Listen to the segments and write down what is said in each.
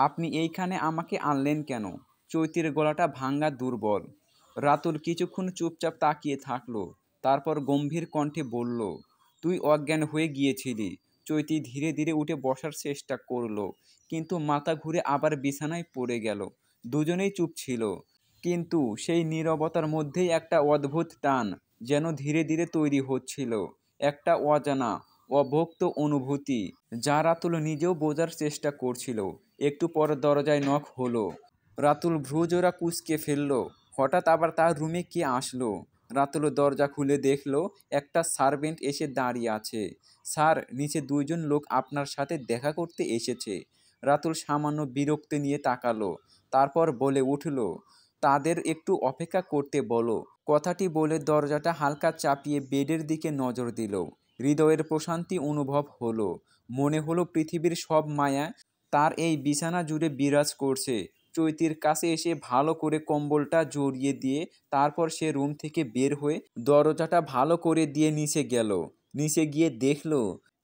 আপনি এইখানে আমাকে আনলেন কেন? চৈতির গলাটা ভাঙা দুর্বল। রাতুল কিছুক্ষণ চুপচাপ তাকিয়ে থাকলো। তারপর গম্ভীর কণ্ঠে বলল, তুই অজ্ঞান হয়ে গিয়েছিলি। চৈতি ধীরে ধীরে উঠে বসার চেষ্টা করলো, কিন্তু মাথা ঘুরে আবার বিছানায় পড়ে গেল। দুজনেই চুপ ছিল, কিন্তু সেই নীরবতার মধ্যেই একটা অদ্ভুত টান যেন ধীরে ধীরে তৈরি হচ্ছিল। একটা অজানা, অভুক্ত অনুভূতি, যা রাতুল নিজেও বোঝার চেষ্টা করছিল। একটু পর দরজায় নক হলো। রাতুল ভ্রুজোড়া কুঁচকে ফেলল। হঠাৎ আবার তার রুমে কে আসলো? রাতুল দরজা খুলে দেখলো একটা সার্ভেন্ট এসে দাঁড়িয়ে আছে। স্যার, নিচে দুইজন লোক আপনার সাথে দেখা করতে এসেছে। রাতুল সামান্য বিরক্তি নিয়ে তাকালো, তারপর বলে উঠল, তাদের একটু অপেক্ষা করতে বলো। কথাটি বলে দরজাটা হালকা চাপিয়ে বেডের দিকে নজর দিল। হৃদয়ের প্রশান্তি অনুভব হলো। মনে হলো পৃথিবীর সব মায়া তার এই বিছানা জুড়ে বিরাজ করছে। চৈতির কাছে এসে ভালো করে কম্বলটা জড়িয়ে দিয়ে তারপর সে রুম থেকে বের হয়ে দরজাটা ভালো করে দিয়ে নিচে গেল। নিচে গিয়ে দেখল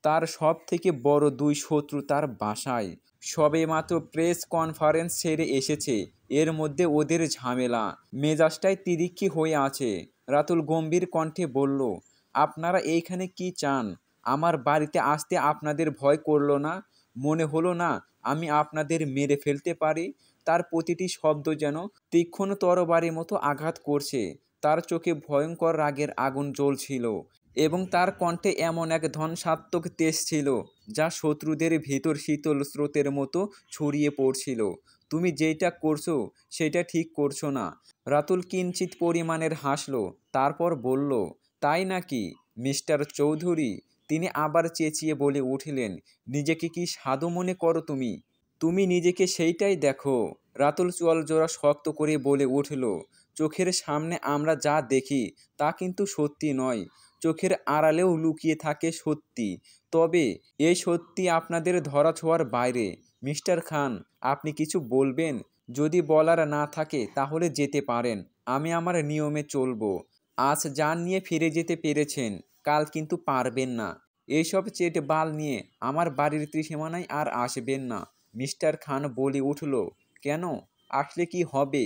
তার সব থেকে বড় দুই শত্রু তার বাসায়। সবেমাত্র প্রেস কনফারেন্স সেরে এসেছে, এর মধ্যে ওদের ঝামেলা। মেজাজটাই তিরিক্ষি হয়ে আছে। রাতুল গম্ভীর কণ্ঠে বলল, আপনারা এইখানে কি চান? আমার বাড়িতে আসতে আপনাদের ভয় করলো না? মনে হলো না আমি আপনাদের মেরে ফেলতে পারি? তার প্রতিটি শব্দ যেন তীক্ষ্ণ তরবারির মতো আঘাত করছে। তার চোখে ভয়ঙ্কর রাগের আগুন জ্বলছিল এবং তার কণ্ঠে এমন এক ধ্বংসাত্মক তেজ ছিল যা শত্রুদের ভেতর শীতল স্রোতের মতো ছড়িয়ে পড়ছিল। তুমি যেটা করছো সেটা ঠিক করছো না। রাতুল কিঞ্চিত পরিমাণের হাসলো, তারপর বলল, তাই নাকি মিস্টার চৌধুরী? তিনি আবার চেঁচিয়ে বলে উঠলেন, নিজেকে কি সাধু মনে করো তুমি? তুমি নিজেকে সেইটাই দেখো। রাতুল চোয়াল জোড়া শক্ত করে বলে উঠল, চোখের সামনে আমরা যা দেখি তা কিন্তু সত্যি নয়। চোখের আড়ালেও লুকিয়ে থাকে সত্যি। তবে এই সত্যি আপনাদের ধরাছোঁয়ার বাইরে। মিস্টার খান, আপনি কিছু বলবেন? যদি বলার না থাকে তাহলে যেতে পারেন। আমি আমার নিয়মে চলবো। আজ যান নিয়ে ফিরে যেতে পেরেছেন, কাল কিন্তু পারবেন না। এইসব চেট বাল নিয়ে আমার বাড়ির ত্রিসীমানায় আর আসবেন না। মিস্টার খান বলে উঠল, কেন? আসলে কি হবে?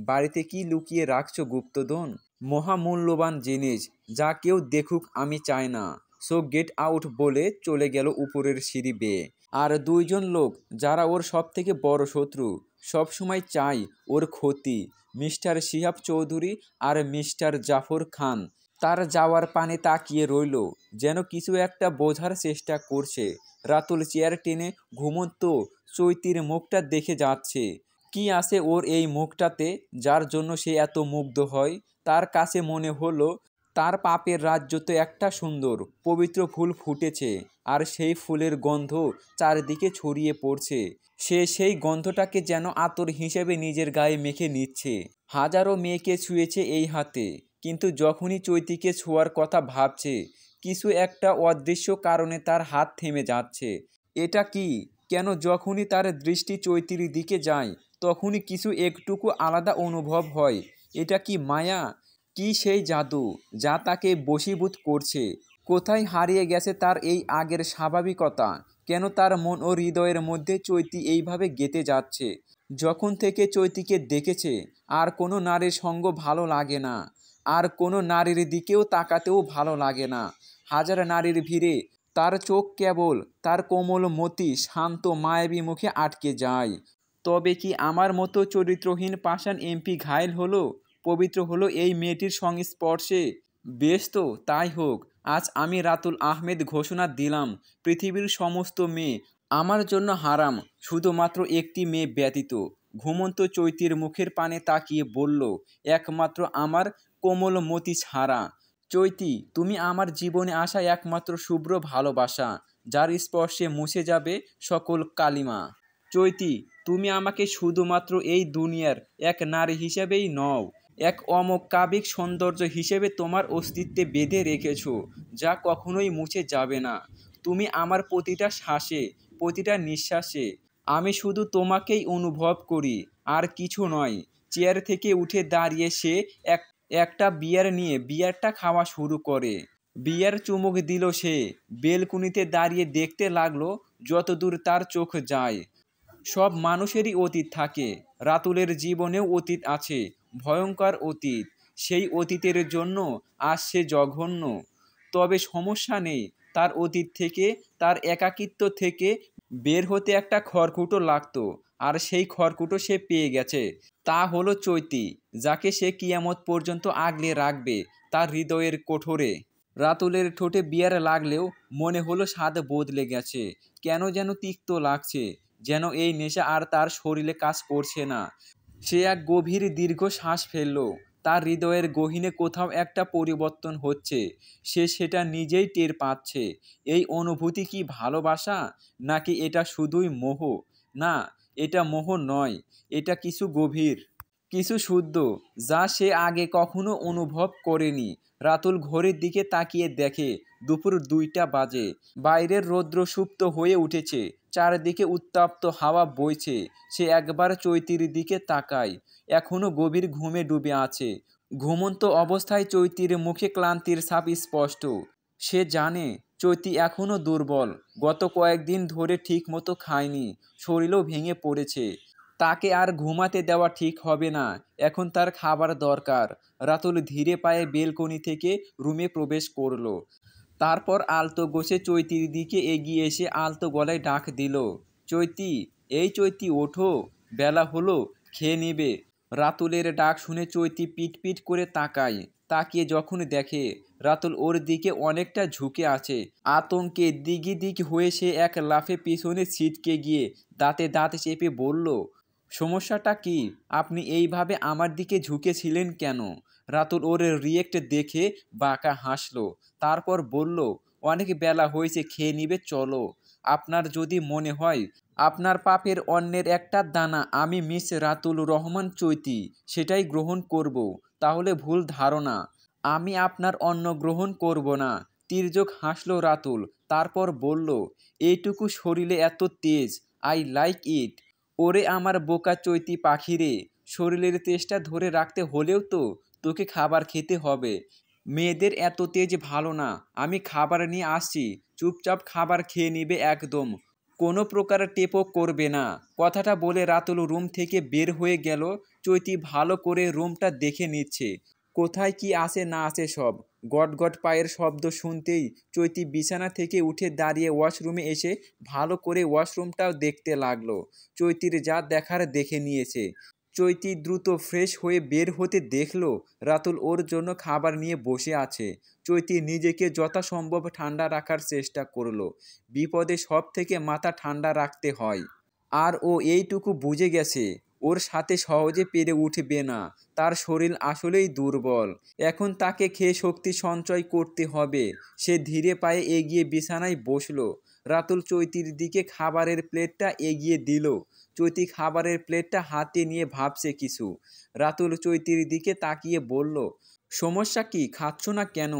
বাড়িতে কি লুকিয়ে রাখছো গুপ্তধন? মহামূল্যবান জিনিস, যা কেউ দেখুক আমি চাই না। সো গেট আউট বলে চলে গেল উপরের সিঁড়ি বেয়ে। আর দুইজন লোক যারা ওর সব থেকে বড় শত্রু, সবসময় চাই ওর ক্ষতি, মিস্টার শিহাব চৌধুরী আর মিস্টার জাফর খান, তার যাওয়ার পানে তাকিয়ে রইল, যেন কিছু একটা বোঝার চেষ্টা করছে। রাতুল চেয়ার টেনে ঘুমন্ত চৈতির মুখটা দেখে যাচ্ছে। কি আছে ওর এই মুখটাতে যার জন্য সে এত মুগ্ধ হয়? তার কাছে মনে হলো তার পাপের রাজ্যতে একটা সুন্দর পবিত্র ফুল ফুটেছে, আর সেই ফুলের গন্ধ চারিদিকে ছড়িয়ে পড়ছে। সে সেই গন্ধটাকে যেন আতর হিসেবে নিজের গায়ে মেখে নিচ্ছে। হাজারো মেয়েকে ছুঁয়েছে এই হাতে, কিন্তু যখনই চৈতিকে ছোঁয়ার কথা ভাবছে, কিছু একটা অদৃশ্য কারণে তার হাত থেমে যাচ্ছে। এটা কি? কেন যখনই তার দৃষ্টি চৈতির দিকে যায় তখনই কিছু একটুকু আলাদা অনুভব হয়? এটা কি মায়া? কি সেই জাদু যা তাকে বশীভূত করছে? কোথায় হারিয়ে গেছে তার এই আগের স্বাভাবিকতা? কেন তার মন ও হৃদয়ের মধ্যে চৈতি এইভাবে গেঁথে যাচ্ছে? যখন থেকে চৈতিকে দেখেছে, আর কোনো নারীর সঙ্গ ভালো লাগে না, আর কোনো নারীর দিকেও তাকাতেও ভালো লাগে না। হাজার নারীর ভিড়ে তার চোখ কেবল তার কোমল মতি শান্ত মায়াবী মুখে আটকে যায়। তবে কি আমার মতো চরিত্রহীন পাষাণ এমপি ঘায়েল হলো, পবিত্র হলো এই মেয়েটির সংস্পর্শে? বেশ তো, তাই হোক। আজ আমি রাতুল আহমেদ ঘোষণা দিলাম, পৃথিবীর সমস্ত মেয়ে আমার জন্য হারাম, শুধুমাত্র একটি মেয়ে ব্যতীত। ঘুমন্ত চৈতির মুখের পানে তাকিয়ে বলল, একমাত্র আমার কোমলমতি ছাড়া। চৈতি, তুমি আমার জীবনে আসা একমাত্র শুভ্র ভালোবাসা, যার স্পর্শে মুছে যাবে সকল কালিমা। চৈতি, তুমি আমাকে শুধুমাত্র এই দুনিয়ার এক নারী হিসেবেই নও, এক অমোকাবিক সৌন্দর্য হিসেবে তোমার অস্তিত্বে বেঁধে রেখেছ, যা কখনোই মুছে যাবে না। তুমি আমার প্রতিটা শ্বাসে, প্রতিটা নিঃশ্বাসে। আমি শুধু তোমাকেই অনুভব করি, আর কিছু নয়। চেয়ার থেকে উঠে দাঁড়িয়ে সে একটা বিয়ার নিয়ে বিয়ারটা খাওয়া শুরু করে। বিয়ার চুমুক দিল সে। বেলকুনিতে দাঁড়িয়ে দেখতে লাগলো যতদূর তার চোখ যায়। সব মানুষেরই অতীত থাকে, রাতুলের জীবনেও অতীত আছে, ভয়ঙ্কর অতীত। সেই অতীতের জন্য আজ সে জঘন্য। তবে সমস্যা নেই, তার অতীত থেকে, তার একাকিত্ব থেকে বের হতে একটা খড়কুটো লাগতো, আর সেই খড়কুটো সে পেয়ে গেছে। তা হলো চৈতি, যাকে সে কিয়ামত পর্যন্ত আগলে রাখবে তার হৃদয়ের কোঠরে। রাতুলের ঠোঁটে বিয়ার লাগলেও মনে হলো স্বাদ বদলে গেছে। কেন যেন তিক্ত লাগছে, যেন এই নেশা আর তার শরীরে কাজ করছে না। সে এক গভীর দীর্ঘ শ্বাস ফেলল। তার হৃদয়ের গহীনে কোথাও একটা পরিবর্তন হচ্ছে, সে সেটা নিজেই টের পাচ্ছে। এই অনুভূতি কি ভালোবাসা, নাকি এটা শুধুই মোহ? না, এটা মোহ নয়, এটা কিছু গভীর, কিছু শুদ্ধ, যা সে আগে কখনো অনুভব করেনি। রাতুল ঘড়ির দিকে তাকিয়ে দেখে দুপুর 2টা বাজে। বাইরের রৌদ্র সুপ্ত হয়ে উঠেছে, চারদিকে উত্তপ্ত হাওয়া বইছে। সে একবার চৈতির দিকে তাকায়, এখনো গভীর ঘুমে ডুবে আছে। ঘুমন্ত অবস্থায় চৈতির মুখে ক্লান্তির ছাপ স্পষ্ট। সে জানে চৈতি এখনো দুর্বল, গত কয়েকদিন ধরে ঠিক মতো খায়নি, শরীরও ভেঙে পড়েছে। তাকে আর ঘুমাতে দেওয়া ঠিক হবে না, এখন তার খাবার দরকার। রাতুল ধীরে পায়ে বেলকনি থেকে রুমে প্রবেশ করলো। তারপর আলতো গোছে চৈতির দিকে এগিয়ে এসে আলতো গলায় ডাক দিল, চৈতি, এই চৈতি, ওঠো, বেলা হলো, খেয়ে নেবে। রাতুলের ডাক শুনে চৈতি পিট পিট করে তাকায়। তাকিয়ে যখন দেখে রাতুল ওর দিকে অনেকটা ঝুঁকে আছে, আতঙ্কে দিগি হয়ে সে এক লাফে পিছনে ছিটকে গিয়ে দাঁতে দাঁত চেপে বলল, সমস্যাটা কি? আপনি এইভাবে আমার দিকে ঝুঁকেছিলেন কেন? রাতুল ওর রিয়েক্ট দেখে বাঁকা হাসলো, তারপর বলল, অনেক বেলা হয়েছে, খেয়ে নিবে, চলো। আপনার যদি মনে হয় আপনার পাপের অন্যের একটা দানা আমি মিস রাতুল রহমান চৈতি সেটাই গ্রহণ করব, তাহলে ভুল ধারণা। আমি আপনার অন্ন গ্রহণ করব না। তির্যক হাসলো রাতুল, তারপর বলল, এইটুকু শরীরে এত তেজ, আই লাইক ইট। ওরে আমার বোকা চৈতি পাখি রে, শরীরের তেজটা ধরে রাখতে হলেও তো তোকে খাবার খেতে হবে। মেয়েদের এত তেজ ভালো না, আমি খাবার নিয়ে আসছি, চুপচাপ খাবার খেয়ে নিবে একদম, কোনো প্রকার টেপও করবে না। কথাটা বলে রাতুল রুম থেকে বের হয়ে গেল। চৈতি ভালো করে রুমটা দেখে নিচ্ছে, কোথায় কি আছে না আছে সব। গট গট পায়ের শব্দ শুনতেই চৈতি বিছানা থেকে উঠে দাঁড়িয়ে ওয়াশরুমে এসে ভালো করে ওয়াশরুমটাও দেখতে লাগলো। চৈতির যা দেখার দেখে নিয়েছে। চৈতি দ্রুত ফ্রেশ হয়ে বের হতে দেখলো রাতুল ওর জন্য খাবার নিয়ে বসে আছে। চৈতি নিজেকে যথাসম্ভব ঠান্ডা রাখার চেষ্টা করলো। বিপদে সব থেকে মাথা ঠান্ডা রাখতে হয়। আর ও এইটুকু বুঝে গেছে, ওর সাথে সহজে পেরে উঠবে না। তার শরীর আসলেই দুর্বল, এখন তাকে খেয়ে শক্তি সঞ্চয় করতে হবে। সে ধীরে পায়ে এগিয়ে বিছানায় বসলো। রাতুল চৈতির দিকে খাবারের প্লেটটা এগিয়ে দিল। চৈতি খাবারের প্লেটটা হাতে নিয়ে ভাবছে কিছু। রাতুল চৈতির দিকে তাকিয়ে বলল, সমস্যা কি, খাচ্ছ না কেন?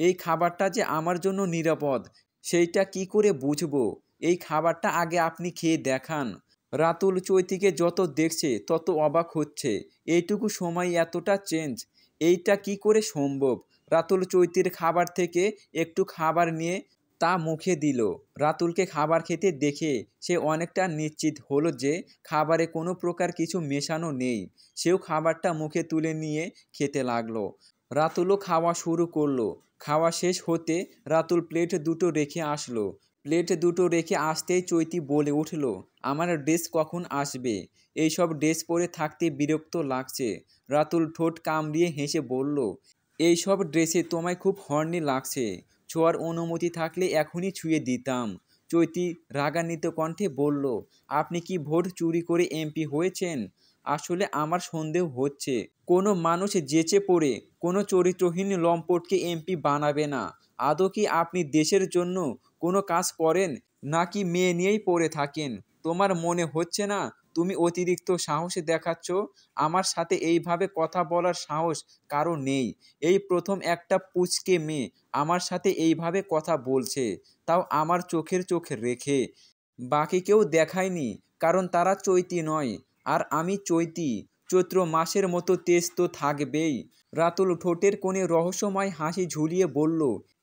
এই খাবারটা যে আমার জন্য নিরাপদ, সেইটা কি করে বুঝবো? এই খাবারটা আগে আপনি খেয়ে দেখান। রাতুল চৈতিকে যত দেখছে তত অবাক হচ্ছে, এইটুকু সময় এতটা চেঞ্জ, এইটা কি করে সম্ভব? রাতুল চৈতির খাবার থেকে একটু খাবার নিয়ে তা মুখে দিল। রাতুলকে খাবার খেতে দেখে সে অনেকটা নিশ্চিত হলো যে খাবারে কোনো প্রকার কিছু মেশানো নেই। সেও খাবারটা মুখে তুলে নিয়ে খেতে লাগলো। রাতুলও খাওয়া শুরু করলো। খাওয়া শেষ হতে রাতুল প্লেট দুটো রেখে আসলো। প্লেট দুটো রেখে আসতেই চৈতি বলে উঠল, আমার ড্রেস কখন আসবে? এইসব ড্রেস পরে থাকতে বিরক্ত লাগছে। রাতুল ঠোঁট কামড়িয়ে হেসে বলল, এইসব ড্রেসে তোমায় খুব হর্নি লাগছে, ছোঁয়ার অনুমতি থাকলে এখনই ছুঁয়ে দিতাম। চৈতি রাগান্বিত কণ্ঠে বলল, আপনি কি ভোট চুরি করে এমপি হয়েছেন? আসলে আমার সন্দেহ হচ্ছে কোনো মানুষ জেচে পড়ে কোনো চরিত্রহীন লম্পটকে এমপি বানাবে না। আদৌ কি আপনি দেশের জন্য কোনো কাজ করেন, নাকি মেয়ে নিয়েই পড়ে থাকেন? তোমার মনে হচ্ছে না তুমি অতিরিক্ত সাহস দেখাচ্ছ? আমার সাথে এইভাবে কথা বলার সাহস কারো নেই। এই প্রথম একটা পুচকে মেয়ে আমার সাথে এইভাবে কথা বলছে, তাও আমার চোখের চোখ রেখে। বাকি কেউ দেখায়নি, কারণ তারা চৈতি নয়, আর আমি চৈতি। চৈত্র মাসের মতো তেজ তো থাকবেই। রাতুল ঠোঁটের কোণে রহস্যময় হাসি ঝুলিয়ে বলল,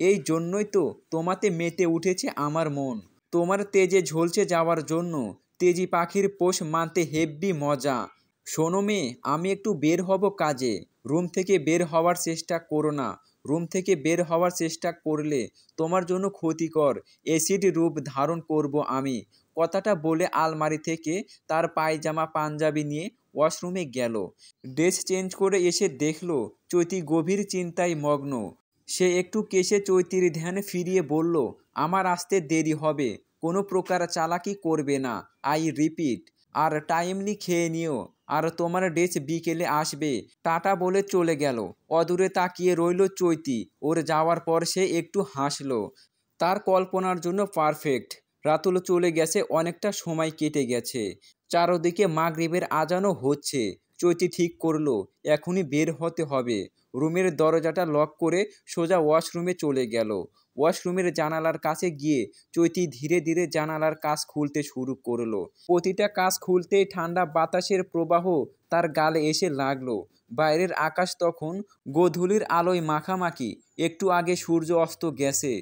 এই জন্যই তো তোমাতে মেতে উঠেছে আমার মন, তোমার তেজে ঝলসে যাওয়ার জন্য। তেজি পাখির পোষ মানতে হেব্বি মজা। শোনো মেয়ে, আমি একটু বের হব কাজে। রুম থেকে বের হওয়ার চেষ্টা করো না। রুম থেকে বের হওয়ার চেষ্টা করলে তোমার জন্য ক্ষতিকর। অ্যাসিড রূপ ধারণ করব আমি। কথাটা বলে আলমারি থেকে তার পায়জামা পাঞ্জাবি নিয়ে ওয়াশরুমে গেল। ড্রেস চেঞ্জ করে এসে দেখলো চৈতি গভীর চিন্তায় মগ্ন। সে একটু কেশে চৈতির ধ্যান ফিরিয়ে বলল, আমার আসতে দেরি হবে, কোনো প্রকার চালাকি করবে না, আই রিপিট। আর টাইমলি খেয়ে নিও। আর তোমার ড্রেস বিকেলে আসবে। টাটা বলে চলে গেল। অদূরে তাকিয়ে রইল চৈতি। ওর যাওয়ার পর সে একটু হাসলো। তার কল্পনার জন্য পারফেক্ট। রাতুল চলে গেছে, অনেকটা সময় কেটে গেছে। চারদিকে মাগরিবের আজানও হচ্ছে। চৈতি ঠিক করলো এখনই বের হতে হবে। রুমের দরজাটা লক করে সোজা ওয়াশরুমে চলে গেল। ওয়াশরুমের জানালার কাছে গিয়ে চৈতি ধীরে ধীরে জানালার কাচ খুলতে শুরু করলো। প্রতিটা কাচ খুলতেই ঠান্ডা বাতাসের প্রবাহ তার গালে এসে লাগলো। বাইরের আকাশ তখন গোধূলির আলোয় মাখামাখি। একটু আগে সূর্য অস্ত গেছে,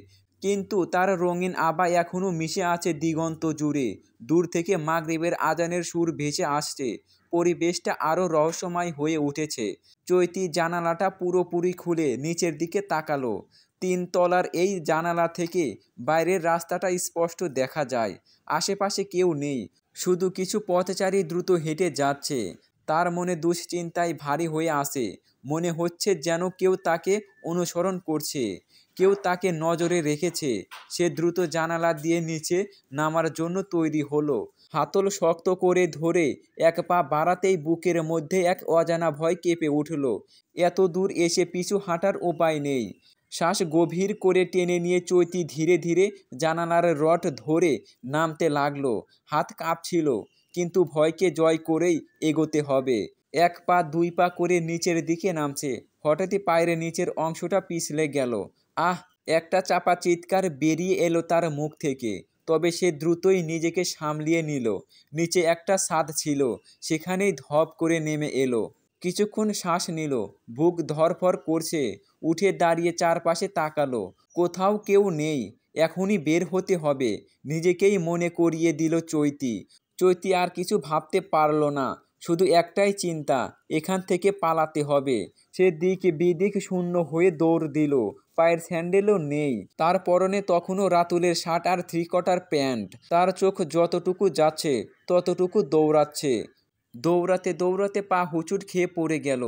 কিন্তু তার রঙিন আভা এখনো মিশে আছে দিগন্ত জুড়ে। দূর থেকে মাগরিবের আজানের সুর ভেসে আসছে। পরিবেশটা আরও রহস্যময় হয়ে উঠেছে। চৈতি জানালাটা পুরোপুরি খুলে নিচের দিকে তাকালো। 3 তলার এই জানালা থেকে বাইরের রাস্তাটা স্পষ্ট দেখা যায়। আশেপাশে কেউ নেই, শুধু কিছু পথচারী দ্রুত হেঁটে যাচ্ছে। তার মনে দুশ্চিন্তায় ভারী হয়ে আসে। মনে হচ্ছে যেন কেউ তাকে অনুসরণ করছে, কেউ তাকে নজরে রেখেছে। সে দ্রুত জানালা দিয়ে নিচে নামার জন্য তৈরি হলো। হাতল শক্ত করে ধরে এক পা বাড়াতেই বুকের মধ্যে এক অজানা ভয় কেঁপে উঠল। এত দূর এসে পিছু হাঁটার উপায় নেই। শ্বাস গভীর করে টেনে নিয়ে চৈতি ধীরে ধীরে জানালার রড ধরে নামতে লাগলো। হাত কাঁপছিল, কিন্তু ভয়কে জয় করেই এগোতে হবে। 1 পা 2 পা করে নিচের দিকে নামছে। হঠাৎই পায়ের নিচের অংশটা পিছলে গেল। আহ! একটা চাপা চিৎকার বেরিয়ে এলো তার মুখ থেকে। তবে সে দ্রুতই নিজেকে সামলিয়ে নিল। নিচে একটা ছাদ ছিল, সেখানেই ধপ করে নেমে এলো। কিছুক্ষণ শ্বাস নিল, বুক ধড়ফড় করছে। উঠে দাঁড়িয়ে চারপাশে তাকালো। কোথাও কেউ নেই। এখনই বের হতে হবে, নিজেকেই মনে করিয়ে দিল চৈতি। চৈতি আর কিছু ভাবতে পারল না। শুধু একটাই চিন্তা, এখান থেকে পালাতে হবে। সে দিক বিদিক শূন্য হয়ে দৌড় দিল। পায়ের স্যান্ডেলও নেই। তার পরনে তখনও রাতুলের শার্ট আর 3/4 প্যান্ট। তার চোখ যতটুকু যাচ্ছে ততটুকু দৌড়াচ্ছে। দৌড়াতে দৌড়াতে পা হুচুট খেয়ে পড়ে গেল।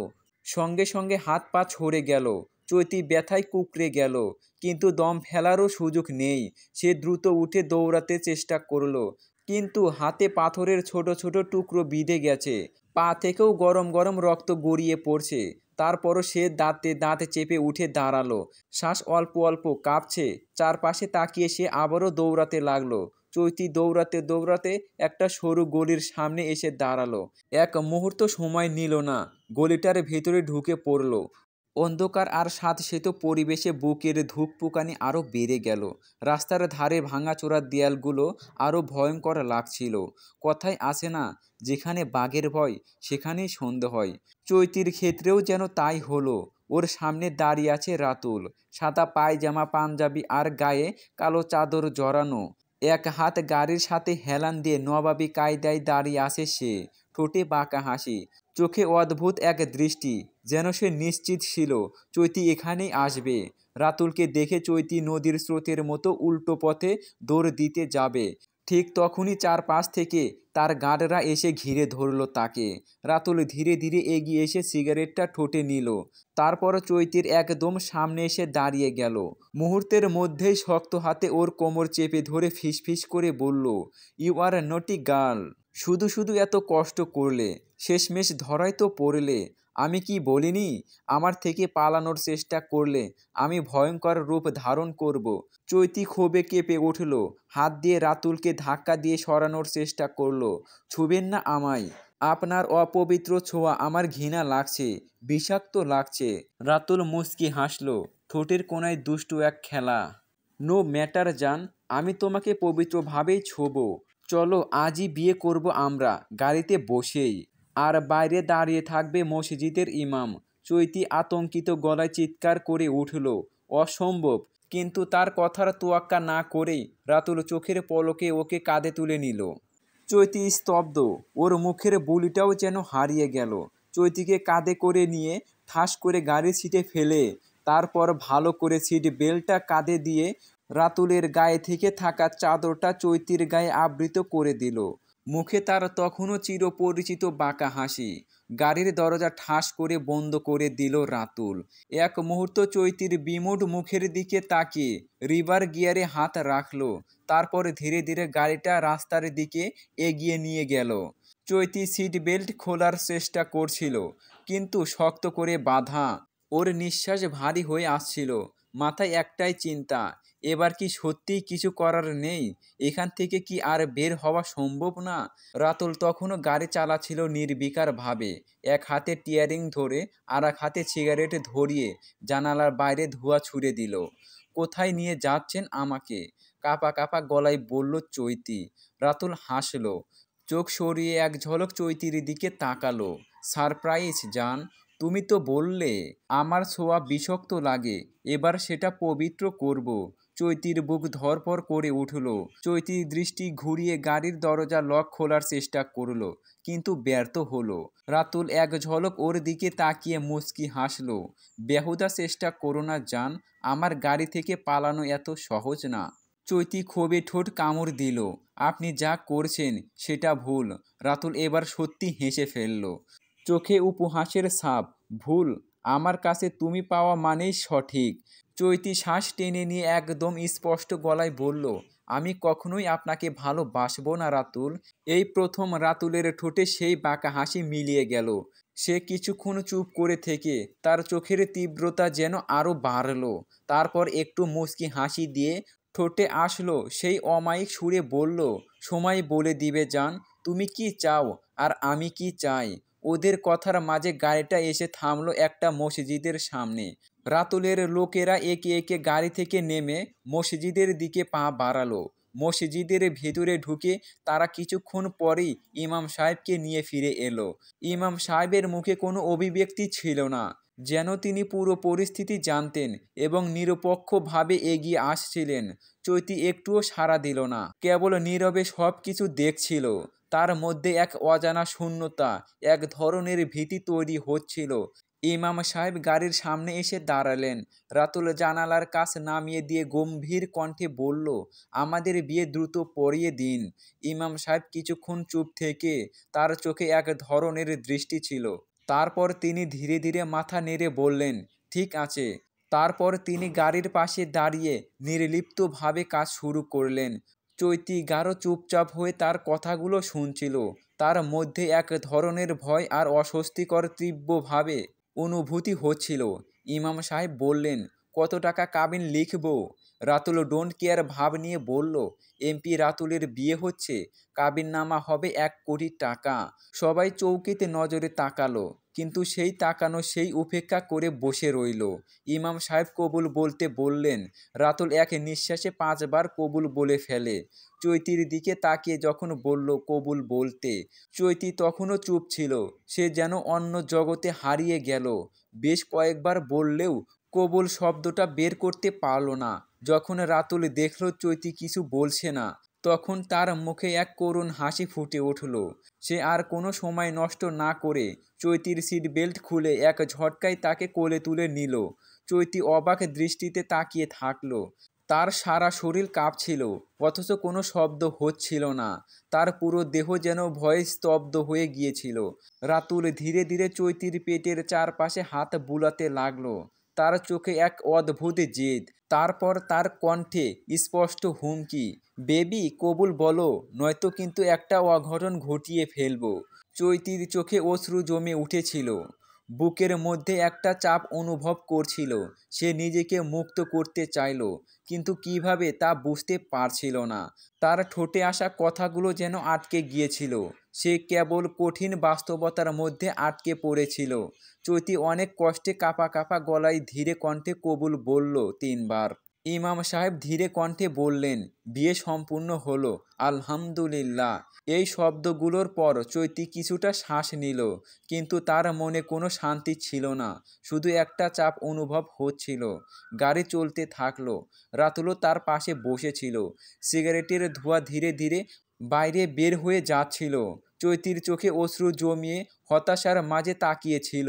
সঙ্গে সঙ্গে হাত পা ছড়ে গেল। চৈতি ব্যথায় কুঁকড়ে গেল, কিন্তু দম ফেলারও সুযোগ নেই। সে দ্রুত উঠে দৌড়াতে চেষ্টা করলো, কিন্তু হাতে পাথরের ছোট ছোট টুকরো বিঁধে গেছে। পা থেকেও গরম গরম রক্ত গড়িয়ে পড়ছে। তারপরও সে দাঁতে দাঁত চেপে উঠে দাঁড়ালো। শ্বাস অল্প অল্প কাঁপছে। চারপাশে তাকিয়ে সে আবারও দৌড়াতে লাগলো। চৈতি দৌড়াতে দৌড়াতে একটা সরু গলির সামনে এসে দাঁড়ালো। এক মুহূর্ত সময় নিল না, গলিটার ভেতরে ঢুকে পড়ল। অন্ধকার আর স্যাঁতসেঁতে পরিবেশে বুকের ধুকপুকানি আরও বেড়ে গেল। রাস্তার ধারে ভাঙাচোরা দেয়ালগুলো আরও ভয়ঙ্কর লাগছিল। কথায় আছে না, যেখানে বাঘের ভয় সেখানেই সন্ধে হয়। চৈতির ক্ষেত্রেও যেন তাই হলো। ওর সামনে দাঁড়িয়ে আছে রাতুল। সাদা পায়জামা পাঞ্জাবি আর গায়ে কালো চাদর জড়ানো। এক হাত গাড়ির সাথে হেলান দিয়ে নবাবী কায়দায় দাঁড়িয়ে আছে সে। ঠোঁটে বাঁকা হাসি, চোখে অদ্ভুত এক দৃষ্টি, যেন সে নিশ্চিত ছিল চৈতি এখানেই আসবে। রাতুলকে দেখে চৈতি নদীর স্রোতের মতো উল্টো পথে দৌড় দিতে যাবে। ঠিক তখনই চারপাশ থেকে তার গার্ডরা এসে ঘিরে ধরল তাকে। রাতুল ধীরে ধীরে এগিয়ে এসে সিগারেটটা ঠোঁটে নিল। তারপর চৈতির একদম সামনে এসে দাঁড়িয়ে গেল। মুহূর্তের মধ্যেই শক্ত হাতে ওর কোমর চেপে ধরে ফিসফিস করে বলল, ইউ আর এ নটি গার্ল। শুধু শুধু এত কষ্ট করলে, শেষমেশ ধরাই তো পড়লে। আমি কি বলিনি, আমার থেকে পালানোর চেষ্টা করলে আমি ভয়ঙ্কর রূপ ধারণ করব। চৈতি ক্ষোভে কেঁপে উঠল। হাত দিয়ে রাতুলকে ধাক্কা দিয়ে সরানোর চেষ্টা করলো। ছুবেন না আমায়, আপনার অপবিত্র ছোঁয়া আমার ঘৃণা লাগছে, বিষাক্ত লাগছে। রাতুল মুচকি হাসল, ঠোঁটের কোণায় দুষ্টু এক খেলা। নো ম্যাটার জান, আমি তোমাকে পবিত্রভাবেই ছোবো। চলো আজই বিয়ে করব আমরা, গাড়িতে বসেই। আর বাইরে দাঁড়িয়ে থাকবে মসজিদের ইমাম। চৈতি আতঙ্কিত গলায় চিৎকার করে উঠল, অসম্ভব। কিন্তু তার কথার তোয়াক্কা না করেই রাতুল চোখের পলকে ওকে কাঁধে তুলে নিল। চৈতি স্তব্ধ, ওর মুখের বুলিটাও যেন হারিয়ে গেল। চৈতিকে কাঁধে করে নিয়ে ঠাস করে গাড়ির সিটে ফেলে তারপর ভালো করে সিট বেল্টটা কাঁধে দিয়ে রাতুলের গায়ে থেকে থাকা চাদরটা চৈতির গায়ে আবৃত করে দিল। মুখে তার তখনও চিরপরিচিত বাঁকা হাসি। গাড়ির দরজা ঠাস করে বন্ধ করে দিল রাতুল। এক মুহূর্ত চৈতির বিমূঢ় মুখের দিকে তাকিয়ে রিভার গিয়ারে হাত রাখলো, তারপর ধীরে ধীরে গাড়িটা রাস্তার দিকে এগিয়ে নিয়ে গেল। চৈতি সিট বেল্ট খোলার চেষ্টা করছিল, কিন্তু শক্ত করে বাঁধা। ওর নিঃশ্বাস ভারী হয়ে আসছিল। মাথায় একটাই চিন্তা, এবার কি সত্যিই কিছু করার নেই? এখান থেকে কি আর বের হওয়া সম্ভব না? রাতুল তখনও গাড়ি চালাচ্ছিল নির্বিকার ভাবে, এক হাতে টিয়ারিং ধরে আর এক হাতে সিগারেট ধরিয়ে জানালার বাইরে ধোঁয়া ছুড়ে দিল। কোথায় নিয়ে যাচ্ছেন আমাকে? কাঁপা কাঁপা গলায় বলল চৈতি। রাতুল হাসল, চোখ সরিয়ে এক ঝলক চৈতির দিকে তাকালো। সারপ্রাইজ জান, তুমি তো বললে আমার ছোঁয়া বিষাক্ত লাগে, এবার সেটা পবিত্র করব। চৈতির বুক ধড়ফড় করে উঠল। চৈতির দৃষ্টি ঘুরিয়ে গাড়ির দরজা লক খোলার চেষ্টা করলো, কিন্তু ব্যর্থ হলো। রাতুল এক ঝলক ওর দিকে তাকিয়ে মুচকি হাসল। বেহুদা চেষ্টা করো না জান, আমার গাড়ি থেকে পালানো এত সহজ না। চৈতি ক্ষোভে ঠোঁট কামড় দিল। আপনি যা করছেন সেটা ভুল। রাতুল এবার সত্যি হেসে ফেলল, চোখে উপহাসের ছাপ। ভুল? আমার কাছে তুমি পাওয়া মানেই সঠিক। চৈতি শ্বাস টেনে নিয়ে একদম স্পষ্ট গলায় বলল, আমি কখনোই আপনাকে ভালোবাসবো না রাতুল। এই প্রথম রাতুলের ঠোঁটে সেই বাঁকা হাসি মিলিয়ে গেল। সে কিছুক্ষণ চুপ করে থেকে তার চোখের তীব্রতা যেন আরও বাড়ল। তারপর একটু মুচকি হাসি দিয়ে ঠোঁটে আসলো সেই অমায়িক সুরে বলল, সময় বলে দিবে জান, তুমি কি চাও আর আমি কি চাই। ওদের কথার মাঝে গাড়িটা এসে থামলো একটা মসজিদের সামনে। রাতুলের লোকেরা একে একে গাড়ি থেকে নেমে মসজিদের দিকে পা বাড়ালো। মসজিদের ভেতরে ঢুকে তারা কিছুক্ষণ পরেই ইমাম সাহেবকে নিয়ে ফিরে এলো। ইমাম সাহেবের মুখে কোনো অভিব্যক্তি ছিল না, যেন তিনি পুরো পরিস্থিতি জানতেন এবং নিরপেক্ষভাবে এগিয়ে আসছিলেন। চৈতি একটুও সাড়া দিল না, কেবল নীরবে সব কিছু দেখছিল। তার মধ্যে এক অজানা শূন্যতা, এক ধরনের ভীতি তৈরি হচ্ছিল। ইমাম সাহেব গাড়ির সামনে এসে দাঁড়ালেন। রাতুল জানালার কাছ নামিয়ে দিয়ে গম্ভীর কণ্ঠে বলল, আমাদের বিয়ে দ্রুত পড়িয়ে দিন। ইমাম সাহেব কিছুক্ষণ চুপ থেকে তার চোখে এক ধরনের দৃষ্টি ছিল। তারপর তিনি ধীরে ধীরে মাথা নেড়ে বললেন, ঠিক আছে। তারপর তিনি গাড়ির পাশে দাঁড়িয়ে নির্লিপ্তভাবে কাজ শুরু করলেন। চৈতি গাঢ় চুপচাপ হয়ে তার কথাগুলো শুনছিল। তার মধ্যে এক ধরনের ভয় আর অস্বস্তিকর তীব্রভাবে অনুভূতি হচ্ছিল। ইমাম সাহেব বললেন, কত টাকা কাবিন লিখব? রাতুল ডোন্ট কেয়ার ভাব নিয়ে বলল, এমপি রাতুলের বিয়ে হচ্ছে, কাবিননামা হবে 1 কোটি টাকা। সবাই চৌকিতে নজরে তাকালো, কিন্তু সেই তাকানো সেই উপেক্ষা করে বসে রইল। ইমাম সাহেব কবুল বলতে বললেন। রাতুল এক নিঃশ্বাসে 5 বার কবুল বলে ফেলে। চৈতির দিকে তাকিয়ে যখন বলল কবুল বলতে, চৈতি তখনও চুপ ছিল। সে যেন অন্য জগতে হারিয়ে গেল। বেশ কয়েকবার বললেও কবুল শব্দটা বের করতে পারল না। যখন রাতুল দেখল চৈতি কিছু বলছে না, তখন তার মুখে এক করুণ হাসি ফুটে উঠল। সে আর কোনো সময় নষ্ট না করে চৈতির সিট বেল্ট খুলে এক ঝটকায় তাকে কোলে তুলে নিল। চৈতি অবাক দৃষ্টিতে তাকিয়ে থাকলো। তার সারা শরীর কাঁপছিল, অথচ কোনো শব্দ হচ্ছিল না। তার পুরো দেহ যেন ভয়ে স্তব্ধ হয়ে গিয়েছিল। রাতুল ধীরে ধীরে চৈতির পেটের চারপাশে হাত বুলাতে লাগলো। তার চোখে এক অদ্ভুত জেদ, তারপর তার কণ্ঠে স্পষ্ট হুমকি, বেবি কবুল বলো, নয়তো কিন্তু একটা অঘটন ঘটিয়ে ফেলবো। চৈতির চোখে অশ্রু জমে উঠেছিল, বুকের মধ্যে একটা চাপ অনুভব করছিল। সে নিজেকে মুক্ত করতে চাইল, কিন্তু কিভাবে তা বুঝতে পারছিল না। তার ঠোঁটে আসা কথাগুলো যেন আটকে গিয়েছিল। সে কেবল কঠিন বাস্তবতার মধ্যে আটকে পড়েছিল। চৈতি অনেক কষ্টে কাঁপা কাঁপা গলায় ধীরে কণ্ঠে কবুল বলল 3 বার। ইমাম সাহেব ধীরে কণ্ঠে বললেন, বিয়ে সম্পূর্ণ হলো, আলহামদুলিল্লাহ। এই শব্দগুলোর পর চৈতি কিছুটা শ্বাস নিল, কিন্তু তার মনে কোনো শান্তি ছিল না, শুধু একটা চাপ অনুভব হচ্ছিল। গাড়ি চলতে থাকলো। রাতুলও তার পাশে বসেছিল। সিগারেটের ধোঁয়া ধীরে ধীরে বাইরে বের হয়ে যাচ্ছিল। চৈতির চোখে অশ্রু জমিয়ে হতাশার মাঝে তাকিয়েছিল।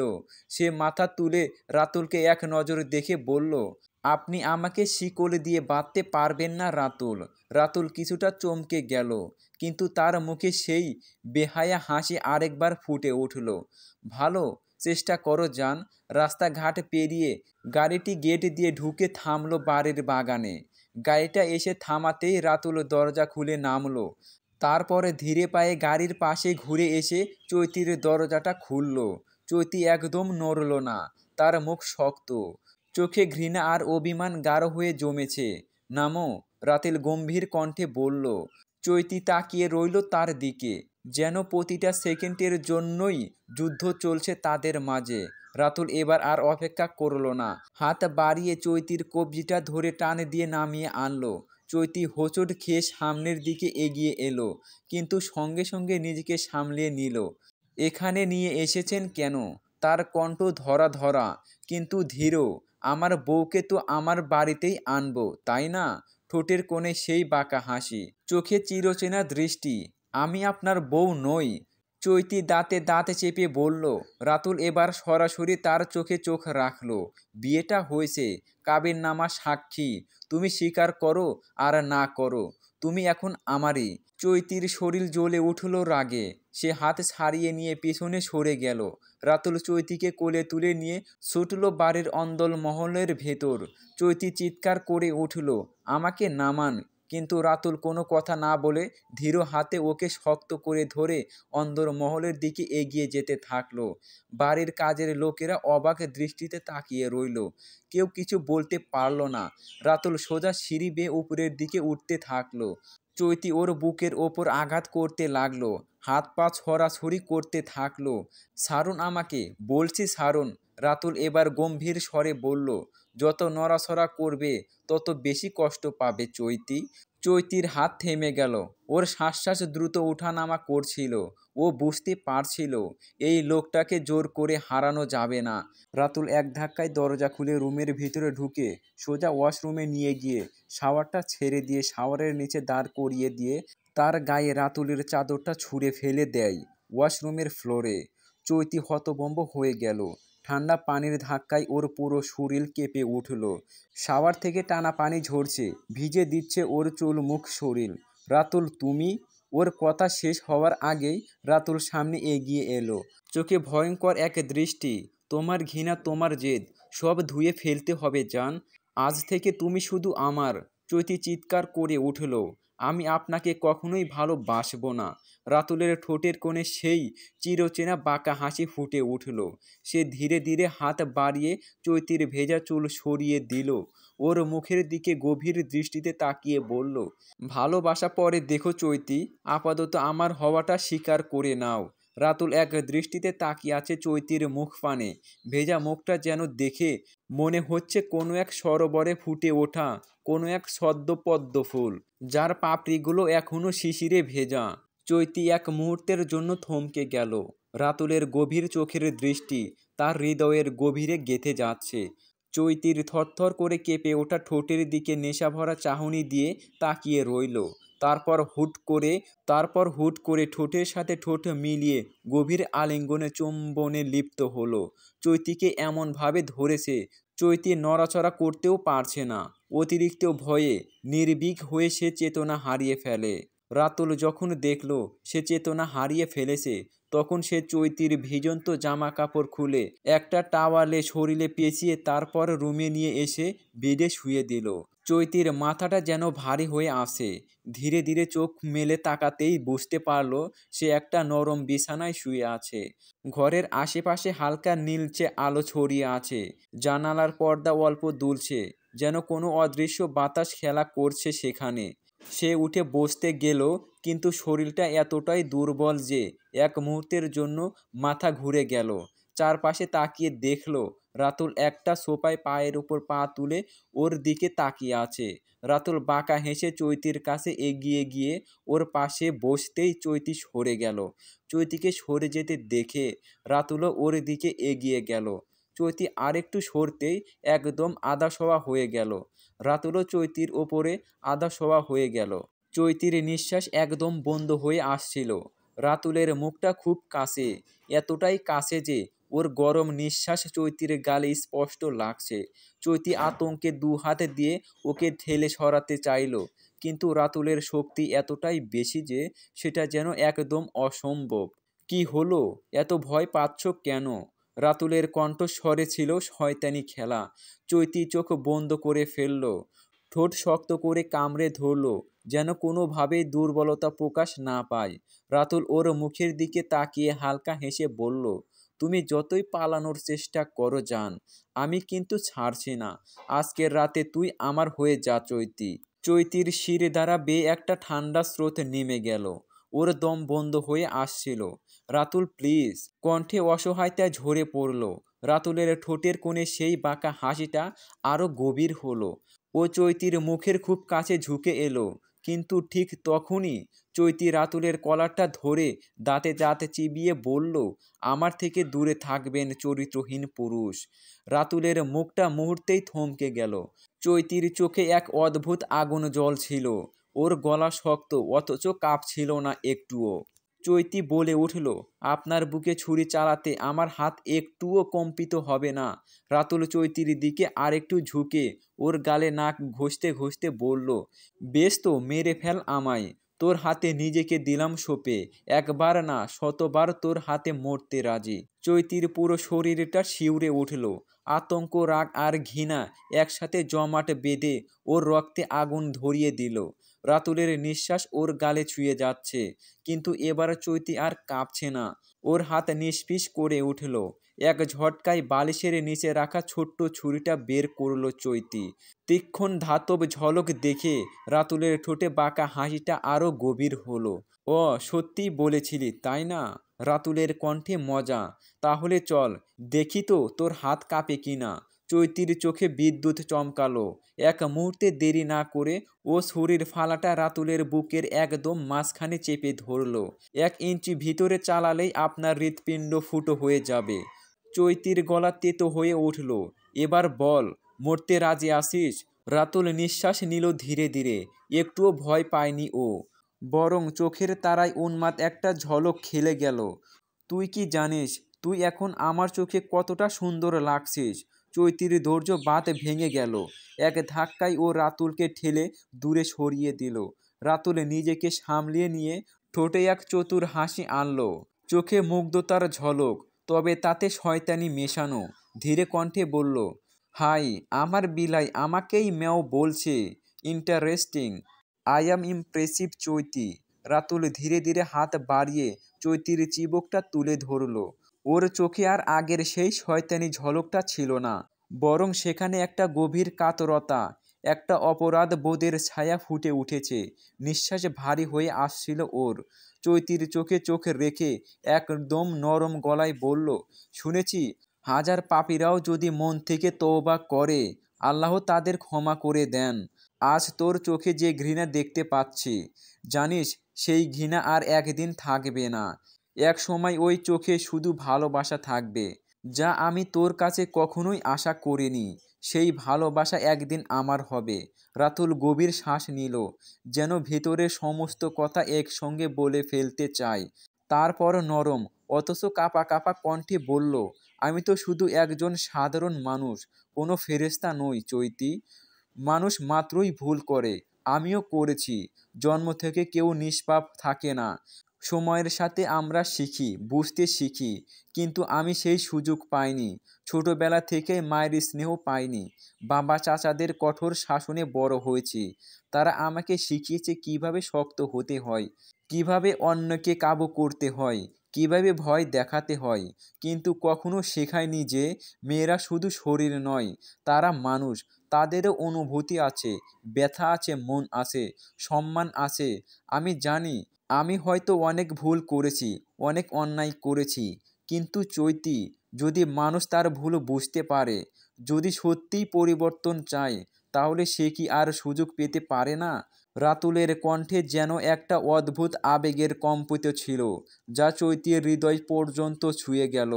সে মাথা তুলে রাতুলকে এক নজর দেখে বলল, আপনি আমাকে শিকল দিয়ে বাঁধতে পারবেন না রাতুল। রাতুল কিছুটা চমকে গেল, কিন্তু তার মুখে সেই বেহায়া হাসি আরেকবার ফুটে উঠল। ভালো, চেষ্টা করো জান। রাস্তাঘাট পেরিয়ে গাড়িটি গেট দিয়ে ঢুকে থামলো বাড়ির বাগানে। গাড়িটা এসে থামাতেই রাতুল দরজা খুলে নামলো। তারপরে ধীরে পায়ে গাড়ির পাশে ঘুরে এসে চৈতির দরজাটা খুলল। চৈতি একদম নড়ল না, তার মুখ শক্ত, চোখে ঘৃণা আর অভিমান গাঢ় হয়ে জমেছে। নামো, রাতুল গম্ভীর কণ্ঠে বলল। চৈতি তাকিয়ে রইল তার দিকে, যেন প্রতিটা সেকেন্ডের জন্যই যুদ্ধ চলছে তাদের মাঝে। রাতুল এবার আর অপেক্ষা করল না, হাত বাড়িয়ে চৈতির কবজিটা ধরে টান দিয়ে নামিয়ে আনলো। চৈতি হোঁচট খেয়ে সামনের দিকে এগিয়ে এলো, কিন্তু সঙ্গে সঙ্গে নিজেকে সামলিয়ে নিল। এখানে নিয়ে এসেছেন কেন? তার কণ্ঠ ধরা ধরা, কিন্তু ধীর। আমার বউকে তো আমার বাড়িতেই আনবো, তাই না? ঠোঁটের কোণে সেই বাঁকা হাসি, চোখে চিরচেনা দৃষ্টি। আমি আপনার বউ নই। চৈতি দাঁতে দাঁত চেপে বলল। রাতুল এবার সরাসরি তার চোখে চোখ রাখল। বিয়েটা হয়েছে, কাবিননামা সাক্ষী। তুমি স্বীকার করো আর না করো, তুমি এখন আমারই। চৈতির শরীর জ্বলে উঠল রাগে। সে হাত ছাড়িয়ে নিয়ে পিছনে সরে গেল। রাতুল চৈতিকে কোলে তুলে নিয়ে ছুটল বাড়ির অন্দর মহলের ভেতর। চৈতি চিৎকার করে উঠল, আমাকে নামান। কিন্তু রাতুল কোনো কথা না বলে ধীর হাতে ওকে শক্ত করে ধরে অন্দর মহলের দিকে এগিয়ে যেতে থাকলো। বাড়ির কাজের লোকেরা অবাক দৃষ্টিতে তাকিয়ে রইল, কেউ কিছু বলতে পারল না। রাতুল সোজা সিঁড়ি বেয়ে উপরের দিকে উঠতে থাকলো। চৈতি ওর বুকের ওপর আঘাত করতে লাগলো, হাত পা ছড়াছড়ি করতে থাকলো। ছাড়ুন আমাকে, বলছি ছাড়ুন। রাতুল এবার গম্ভীর স্বরে বলল, যত নড়াচড়া করবে তত বেশি কষ্ট পাবে চৈতি। চৈতির হাত থেমে গেল, ওর শ্বাস দ্রুত ওঠানামা করছিল। ও বুঝতে পারছিল এই লোকটাকে জোর করে হারানো যাবে না। রাতুল এক ধাক্কায় দরজা খুলে রুমের ভিতরে ঢুকে সোজা ওয়াশরুমে নিয়ে গিয়ে শাওয়ারটা ছেড়ে দিয়ে শাওয়ারের নিচে দাঁড় করিয়ে দিয়ে তার গায়ে রাতুলের চাদরটা ছুঁড়ে ফেলে দেয় ওয়াশরুমের ফ্লোরে। চৈতি হতভম্ব হয়ে গেল। ঠান্ডা পানির ধাক্কায় ওর পুরো শরীর কেঁপে উঠল। শাওয়ার থেকে টানা পানি ঝরছে, ভিজে দিচ্ছে ওর চুল, মুখ, শরীর। রাতুল, তুমি? ওর কথা শেষ হওয়ার আগেই রাতুল সামনে এগিয়ে এলো, চোখে ভয়ঙ্কর এক দৃষ্টি। তোমার ঘৃণা, তোমার জেদ, সব ধুয়ে ফেলতে হবে জান। আজ থেকে তুমি শুধু আমার। চৈতি চিৎকার করে উঠল, আমি আপনাকে কখনোই ভালোবাসবো না। রাতুলের ঠোঁটের কোণে সেই চিরচেনা বাঁকা হাসি ফুটে উঠল। সে ধীরে ধীরে হাত বাড়িয়ে চৈতির ভেজা চুল সরিয়ে দিল। ওর মুখের দিকে গভীর দৃষ্টিতে তাকিয়ে বলল, ভালোবাসা পরে দেখো চৈতি, আপাতত আমার হওয়াটা স্বীকার করে নাও। রাতুল এক দৃষ্টিতে তাকিয়ে আছে চৈতির মুখ পানে। ভেজা মুখটা যেন দেখে মনে হচ্ছে কোনো এক সরোবরে ফুটে ওঠা কোনো এক সদ্য পদ্ম ফুল, যার পাপড়িগুলো এখনো শিশিরে ভেজা। চৈতি এক মুহূর্তের জন্য থমকে গেল। রাতুলের গভীর চোখের দৃষ্টি তার হৃদয়ের গভীরে গেঁথে যাচ্ছে। চৈতির থরথর করে কেঁপে ওঠা ঠোঁটের দিকে নেশাভরা চাহনি দিয়ে তাকিয়ে রইল। তারপর হুট করে ঠোঁটের সাথে ঠোঁট মিলিয়ে গভীর আলিঙ্গনে চুম্বনে লিপ্ত হলো। চৈতিকে এমনভাবে ধরেছে, চৈতি নড়াচড়া করতেও পারছে না। অতিরিক্ত ভয়ে নির্বিক হয়ে সে চেতনা হারিয়ে ফেলে। রাতুল যখন দেখল সে চেতনা হারিয়ে ফেলেছে, তখন সে চৈতির ভিজন্ত জামা কাপড় খুলে একটা টাওয়ালে শরীরে পেঁচিয়ে তারপর রুমে নিয়ে এসে বেডে শুয়ে দিল। চৈতির মাথাটা যেন ভারী হয়ে আসে। ধীরে ধীরে চোখ মেলে তাকাতেই বুঝতে পারল সে একটা নরম বিছানায় শুয়ে আছে। ঘরের আশেপাশে হালকা নীলচে আলো ছড়িয়ে আছে। জানালার পর্দা অল্প দুলছে, যেন কোনো অদৃশ্য বাতাস খেলা করছে সেখানে। সে উঠে বসতে গেল, কিন্তু শরীরটা এতটাই দুর্বল যে এক মুহূর্তের জন্য মাথা ঘুরে গেল। চারপাশে তাকিয়ে দেখল রাতুল একটা সোফায় পায়ের উপর পা তুলে ওর দিকে তাকিয়ে আছে। রাতুল বাঁকা হেসে চৈতির কাছে এগিয়ে গিয়ে ওর পাশে বসতেই চৈতি সরে গেল। চৈতিকে সরে যেতে দেখে রাতুলও ওর দিকে এগিয়ে গেল। চৈতি আরেকটু সরতেই একদম আধা শোয়া হয়ে গেল। রাতুলও চৈতির ওপরে আধা শোয়া হয়ে গেল। চৈতির নিঃশ্বাস একদম বন্ধ হয়ে আসছিল। রাতুলের মুখটা খুব কাছে, এতটাই কাছে যে ওর গরম নিঃশ্বাস চৈতির গালে স্পষ্ট লাগছে। চৈতি আতঙ্কে দু হাত দিয়ে ওকে ঠেলে সরাতে চাইল, কিন্তু রাতুলের শক্তি এতটাই বেশি যে সেটা যেন একদম অসম্ভব। কি হলো, এত ভয় পাচ্ছ কেন? রাতুলের কণ্ঠস্বরে ছিল শয়তানি খেলা। চৈতি চোখ বন্ধ করে ফেলল, ঠোঁট শক্ত করে কামড়ে ধরল, যেন কোনোভাবেই দুর্বলতা প্রকাশ না পায়। রাতুল ওর মুখের দিকে তাকিয়ে হালকা হেসে বলল, তুমি যতই পালানোর চেষ্টা করো জান, আমি কিন্তু ছাড়ছি না। আজকের রাতে তুই আমার হয়ে যা চৈতি। চৈতির শির দ্বারা বেয়ে একটা ঠান্ডা স্রোত নেমে গেল। ওর দম বন্ধ হয়ে আসছিল। রাতুল প্লিজ। কণ্ঠে অসহায়তা ঝরে পড়ল। রাতুলের ঠোঁটের কোণে সেই বাঁকা হাসিটা আরো গভীর হলো। ও চৈতির মুখের খুব কাছে ঝুঁকে এলো, কিন্তু ঠিক তখনই চৈতি রাতুলের কলারটা ধরে দাঁতে দাঁত চিবিয়ে বলল, আমার থেকে দূরে থাকবেন চরিত্রহীন পুরুষ। রাতুলের মুখটা মুহূর্তেই থমকে গেল। চৈতির চোখে এক অদ্ভুত আগুন জ্বলছিল। ওর গলা শক্ত, অথচ কাঁপছিল না একটুও। চৈতি বলে উঠল, আপনার বুকে ছুরি চালাতে আমার হাত একটুও কম্পিত হবে না। রাতুল চৈতির দিকে আরেকটু ঝুঁকে ওর গালে নাক ঘষতে ঘষতে বলল, বেশ তো, মেরে ফেল আমায়। তোর হাতে নিজেকে দিলাম সঁপে। একবার না, শতবার তোর হাতে মরতে রাজি। চৈতির পুরো শরীরটা শিউরে উঠল। আতঙ্ক, রাগ আর ঘৃণা একসাথে জমাট বেঁধে ওর রক্তে আগুন ধরিয়ে দিল। রাতুলের নিঃশ্বাস ওর গালে ছুঁয়ে যাচ্ছে, কিন্তু এবার চৈতি আর কাঁপছে না। ওর হাত নিষ্পিস করে উঠল। এক ঝটকায় বালিশের নিচে রাখা ছোট্ট ছুরিটা বের করল চৈতি। তীক্ষ্ণ ধাতব ঝলক দেখে রাতুলের ঠোঁটে বাঁকা হাসিটা আরো গভীর হলো। ও, সত্যিই বলেছিলি তাই না? রাতুলের কণ্ঠে মজা। তাহলে চল, দেখি তো তোর হাত কাঁপে কিনা। চৈতির চোখে বিদ্যুৎ চমকালো। এক মুহূর্তে দেরি না করে ও ছুরির ফালাটা রাতুলের বুকের একদম মাঝখানে চেপে ধরল। 1 ইঞ্চি ভিতরে চালালেই আপনার হৃৎপিণ্ড ফুটো হয়ে যাবে। চৈতির গলা তেতো হয়ে উঠল। এবার বল, মরতে রাজি আছিস? রাতুল নিঃশ্বাস নিল ধীরে ধীরে। একটুও ভয় পায়নি ও, বরং চোখের তারায় উন্মাদ একটা ঝলক খেলে গেল। তুই কি জানিস তুই এখন আমার চোখে কতটা সুন্দর লাগছিস? চৈতির ধৈর্য বাঁধ ভেঙে গেল। এক ধাক্কায় ও রাতুলকে ঠেলে দূরে সরিয়ে দিল। রাতুল নিজেকে সামলিয়ে নিয়ে ঠোঁটে এক চতুর হাসি আনল, চোখে মুগ্ধতার ঝলক, তবে তাতে শয়তানি মেশানো। ধীরে কণ্ঠে বলল, হাই, আমার বিলাই আমাকেই ম্যাও বলছে। ইন্টারেস্টিং। আই অ্যাম ইমপ্রেসিভ চৈতি। রাতুল ধীরে ধীরে হাত বাড়িয়ে চৈতির চিবুকটা তুলে ধরল। ওর চোখে আর আগের সেই শয়তানি ঝলকটা ছিল না, বরং সেখানে একটা গভীর কাতরতা, একটা অপরাধ বোধের ছায়া ফুটে উঠেছে। নিঃশ্বাস ভারী হয়ে আসছিল ওর। চৈতির চোখে চোখ রেখে একদম নরম গলায় বলল, শুনেছি হাজার পাপীরাও যদি মন থেকে তওবা করে, আল্লাহ তাদের ক্ষমা করে দেন। আজ তোর চোখে যে ঘৃণা দেখতে পাচ্ছি, জানিস সেই ঘৃণা আর একদিন থাকবে না। এক সময় ওই চোখে শুধু ভালোবাসা থাকবে, যা আমি তোর কাছে কখনোই আশা করিনি। সেই ভালোবাসা একদিন আমার হবে। রাতুল গভীর শ্বাস নিল, যেন ভেতরের সমস্ত কথা একসঙ্গে বলে ফেলতে চায়। তারপর নরম, অথচ কাঁপা কাঁপা কণ্ঠে বলল, আমি তো শুধু একজন সাধারণ মানুষ, কোনো ফেরেশতা নই চৈতি। মানুষ মাত্রই ভুল করে, আমিও করেছি। জন্ম থেকে কেউ নিষ্পাপ থাকে না। সময়ের সাথে আমরা শিখি, বুঝতে শিখি, কিন্তু আমি সেই সুযোগ পাইনি। ছোটবেলা থেকে মায়ের স্নেহ পাইনি, বাবা চাচাদের কঠোর শাসনে বড় হয়েছি। তারা আমাকে শিখিয়েছে কিভাবে শক্ত হতে হয়, কিভাবে অন্যকে কাবু করতে হয়, কিভাবে ভয় দেখাতে হয়, কিন্তু কখনো শেখায়নি যে মেয়েরা শুধু শরীর নয়, তারা মানুষ। তাদেরও অনুভূতি আছে, ব্যথা আছে, মন আছে, সম্মান আছে। আমি জানি আমি হয়তো অনেক ভুল করেছি, অনেক অন্যায় করেছি, কিন্তু চৈতি, যদি মানুষ তার ভুল বুঝতে পারে, যদি সত্যিই পরিবর্তন চায়, তাহলে সে কি আর সুযোগ পেতে পারে না? রাতুলের কণ্ঠে যেন একটা অদ্ভুত আবেগের কম্পিত ছিল, যা চৈতির হৃদয় পর্যন্ত ছুঁয়ে গেল।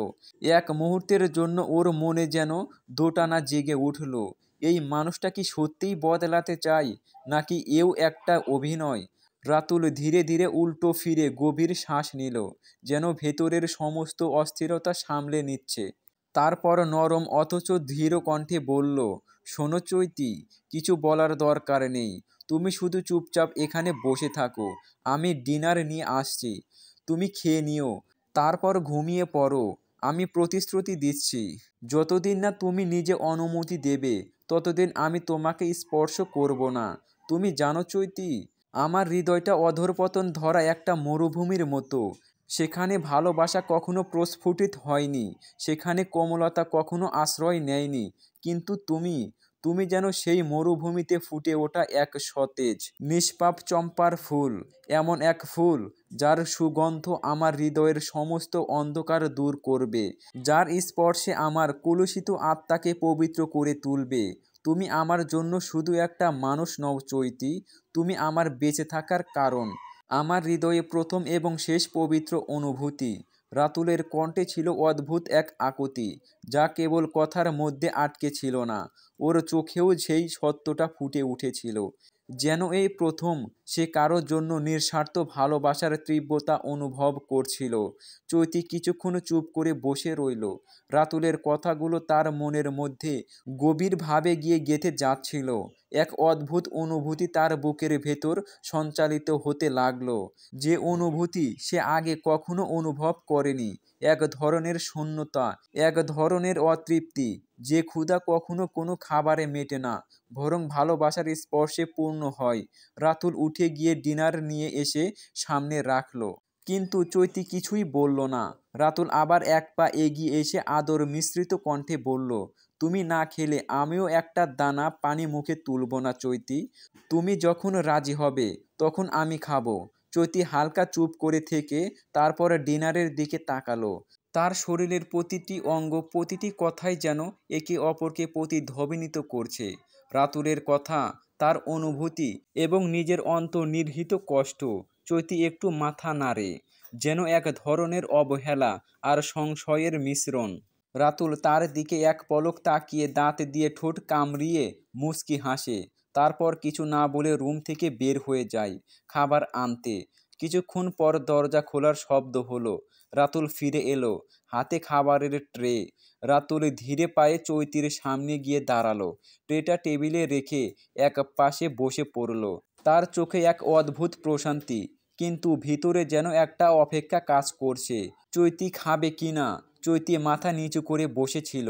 এক মুহূর্তের জন্য ওর মনে যেন দোটানা জেগে উঠল। এই মানুষটা কি সত্যিই বদলাতে চায়, নাকি এও একটা অভিনয়? রাতুল ধীরে ধীরে উল্টো ফিরে গভীর শ্বাস নিল, যেন ভেতরের সমস্ত অস্থিরতা সামলে নিচ্ছে। তারপর নরম অথচ ধীর কণ্ঠে বলল, শোনো চৈতি, কিছু বলার দরকার নেই। তুমি শুধু চুপচাপ এখানে বসে থাকো, আমি ডিনার নিয়ে আসছি। তুমি খেয়ে নিও, তারপর ঘুমিয়ে পড়ো। আমি প্রতিশ্রুতি দিচ্ছি, যতদিন না তুমি নিজে অনুমতি দেবে ততদিন আমি তোমাকে স্পর্শ করব না। তুমি জানো চৈতি, আমার হৃদয়টা অধঃপতন ধরা একটা মরুভূমির মতো। সেখানে ভালোবাসা কখনো প্রস্ফুটিত হয়নি, সেখানে কোমলতা কখনো আশ্রয় নেয়নি। কিন্তু তুমি, তুমি যেন সেই মরুভূমিতে ফুটে ওঠা এক সতেজ নিষ্পাপ চম্পার ফুল। এমন এক ফুল যার সুগন্ধ আমার হৃদয়ের সমস্ত অন্ধকার দূর করবে, যার স্পর্শে আমার কলুষিত আত্মাকে পবিত্র করে তুলবে। তুমি আমার জন্য শুধু একটা মানুষ নও চৈতি, তুমি আমার বেঁচে থাকার কারণ, আমার হৃদয়ে প্রথম এবং শেষ পবিত্র অনুভূতি। রাতুলের কণ্ঠে ছিল অদ্ভুত এক আকুতি, যা কেবল কথার মধ্যে আটকে ছিল না, ওর চোখেও সেই সত্যটা ফুটে উঠেছিল। যেন এই প্রথম সে কারোর জন্য নিঃস্বার্থ ভালোবাসার তীব্রতা অনুভব করছিল। চৈতি কিছুক্ষণ চুপ করে বসে রইল। রাতুলের কথাগুলো তার মনের মধ্যে গভীরভাবে গিয়ে গেঁথে যাচ্ছিল। এক অদ্ভুত অনুভূতি তার বুকের ভেতর সঞ্চালিত হতে লাগলো, যে অনুভূতি সে আগে কখনো অনুভব করেনি। এক ধরনের শূন্যতা, এক ধরনের অতৃপ্তি, যে ক্ষুধা কখনো কোনো খাবারে মেটে না, বরং ভালোবাসার স্পর্শে পূর্ণ হয়। রাতুল উঠে গিয়ে ডিনার নিয়ে এসে সামনে রাখলো, কিন্তু চৈতি কিছুই বলল না। রাতুল আবার এক পা এগিয়ে এসে আদর মিশ্রিত কণ্ঠে বলল, তুমি না খেলে আমিও একটা দানা পানি মুখে তুলব না চৈতি। তুমি যখন রাজি হবে তখন আমি খাবো। চৈতি হালকা চুপ করে থেকে তারপর ডিনারের দিকে তাকালো। তার শরীরের প্রতিটি অঙ্গ, প্রতিটি কথাই যেন একে অপরকে প্রতিধ্বনিত করছে। রাতুলের কথা, তার অনুভূতি এবং নিজের অন্তর্নিহিত কষ্ট। চৈতি একটু মাথা নাড়ে, যেন এক ধরনের অবহেলা আর সংশয়ের মিশ্রণ। রাতুল তার দিকে এক পলক তাকিয়ে দাঁত দিয়ে ঠোঁট কামড়িয়ে মুচকি হাসে, তারপর কিছু না বলে রুম থেকে বের হয়ে যায় খাবার আনতে। কিছুক্ষণ পর দরজা খোলার শব্দ হলো। রাতুল ফিরে এলো, হাতে খাবারের ট্রে। রাতুল ধীরে পায়ে চৈতির সামনে গিয়ে দাঁড়ালো, ট্রেটা টেবিলে রেখে এক পাশে বসে পড়ল। তার চোখে এক অদ্ভুত প্রশান্তি, কিন্তু ভিতরে যেন একটা অপেক্ষা কাজ করছে। চৈতি খাবে কিনা। চৈতি মাথা নিচু করে বসেছিল,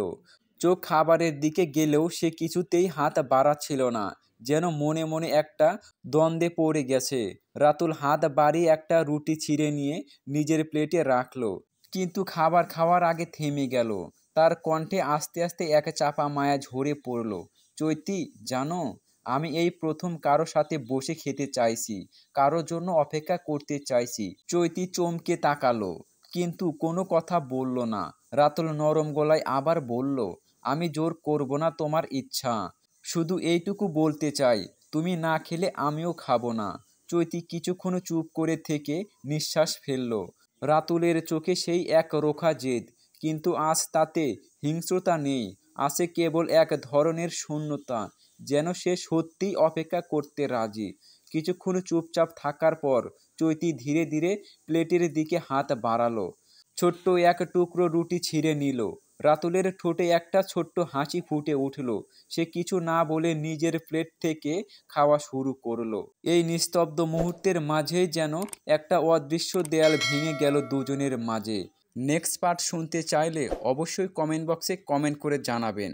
চোখ খাবারের দিকে গেলেও সে কিছুতেই হাত বাড়াচ্ছিল না, যেন মনে মনে একটা দ্বন্দ্বে পড়ে গেছে। রাতুল হাত বাড়িয়ে একটা রুটি ছিঁড়ে নিয়ে নিজের প্লেটে রাখলো, কিন্তু খাবার খাওয়ার আগে থেমে গেল। তার কণ্ঠে আস্তে আস্তে এক চাপা মায়া ঝরে পড়ল। চৈতি, জানো, আমি এই প্রথম কারো সাথে বসে খেতে চাইছি, কারোর জন্য অপেক্ষা করতে চাইছি। চৈতি চমকে তাকালো, কিন্তু কোনো কথা বলল না। রাতুল নরম গলায় আবার বলল, আমি জোর করব না তোমার ইচ্ছা, শুধু এইটুকু বলতে চাই, তুমি না খেলে আমিও খাবো না। চৈতি কিছুক্ষণ চুপ করে থেকে নিঃশ্বাস ফেলল। রাতুলের চোখে সেই এক রোখা জেদ, কিন্তু আজ তাতে হিংস্রতা নেই, আছে কেবল এক ধরনের শূন্যতা, যেন সে সত্যিই অপেক্ষা করতে রাজি। কিছুক্ষণ চুপচাপ থাকার পর চৈতি ধীরে ধীরে প্লেটের দিকে হাত বাড়ালো, ছোট্ট এক টুকরো রুটি ছিঁড়ে নিল। রাতুলের ঠোঁটে একটা ছোট্ট হাসি ফুটে উঠল। সে কিছু না বলে নিজের প্লেট থেকে খাওয়া শুরু করলো। এই নিস্তব্ধ মুহূর্তের মাঝেই যেন একটা অদৃশ্য দেয়াল ভেঙে গেল দুজনের মাঝে। নেক্সট পার্ট শুনতে চাইলে অবশ্যই কমেন্ট বক্সে কমেন্ট করে জানাবেন।